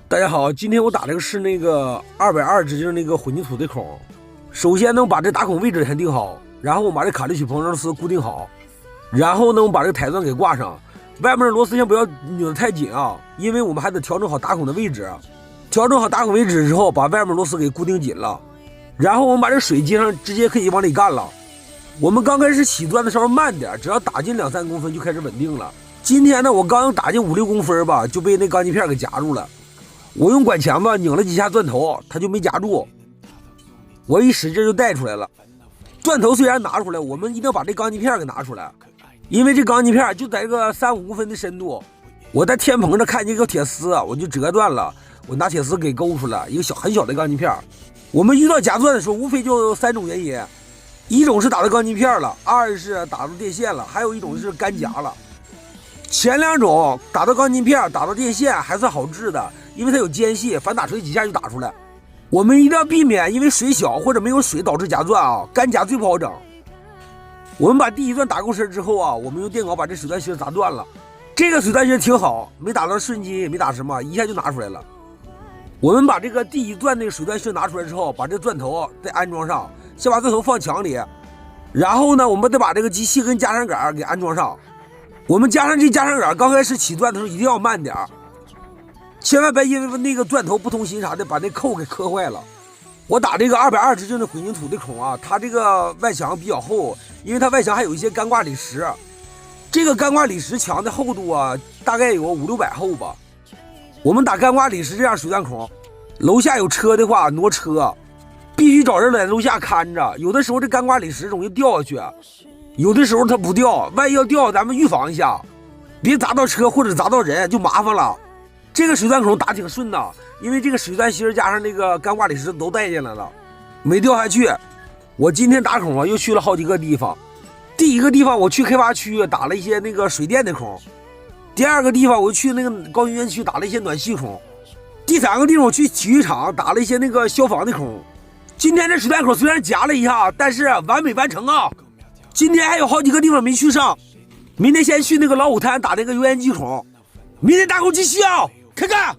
大家好，今天我打这个是那个220直径那个混凝土的孔。首先呢，把这打孔位置先定好，然后我把这卡利许膨胀丝固定好，然后呢，我们把这个台钻给挂上。外面的螺丝先不要拧得太紧啊，因为我们还得调整好打孔的位置。调整好打孔位置之后，把外面螺丝给固定紧了，然后我们把这水接上，直接可以往里干了。我们刚开始起钻的时候慢点，只要打进2-3公分就开始稳定了。今天呢，我刚打进5-6公分吧，就被那钢筋片给夹住了。我用管钳子拧了几下钻头，它就没夹住。我一使劲就带出来了。钻头虽然拿出来，我们一定要把这钢筋片给拿出来，因为这钢筋片就在这个3-5公分的深度。我在天棚上看见一个铁丝，我就折断了，我拿铁丝给勾出来一个很小的钢筋片。我们遇到夹钻的时候，无非就3种原因：一种是打到钢筋片了，二是打到电线了，还有一种是干夹了。前2种打到钢筋片、打到电线还算好治的，因为它有间隙，反打锤几下就打出来。我们一定要避免因为水小或者没有水导致夹钻啊，干夹最不好整。我们把第一钻打够身之后啊，我们用电镐把这水钻芯砸断了。这个水钻芯挺好，没打到瞬筋，也没打什么，一下就拿出来了。我们把这个第一钻那个水钻芯拿出来之后，把这钻头再安装上，先把钻头放墙里，然后呢，我们再把这个机器跟加上杆给安装上。我们加上这加上杆，刚开始起钻的时候一定要慢点，千万别因为那个钻头不通心啥的把那扣给磕坏了。我打这个220直径的混凝土的孔啊，它这个外墙比较厚，因为它外墙还有一些干挂锂石。这个干挂锂石墙的厚度啊，大概有500-600厚吧。我们打干挂锂石这样水钻孔，楼下有车的话挪车，必须找人在楼下看着。有的时候这干挂锂石容易掉下去，有的时候它不掉，万一要掉，咱们预防一下，别砸到车或者砸到人就麻烦了。这个水钻孔打挺顺的，因为这个水钻芯加上那个干挂锂石都带进来了，没掉下去。我今天打孔啊，又去了好几个地方。第一个地方我去开发区打了一些那个水电的孔，第二个地方我去那个高新园区打了一些暖气孔，第3个地方我去体育场打了一些那个消防的孔。今天这水钻孔虽然夹了一下，但是完美完成啊！今天还有好几个地方没去上，明天先去那个老虎滩打那个油烟机孔，明天打孔继续啊！开干！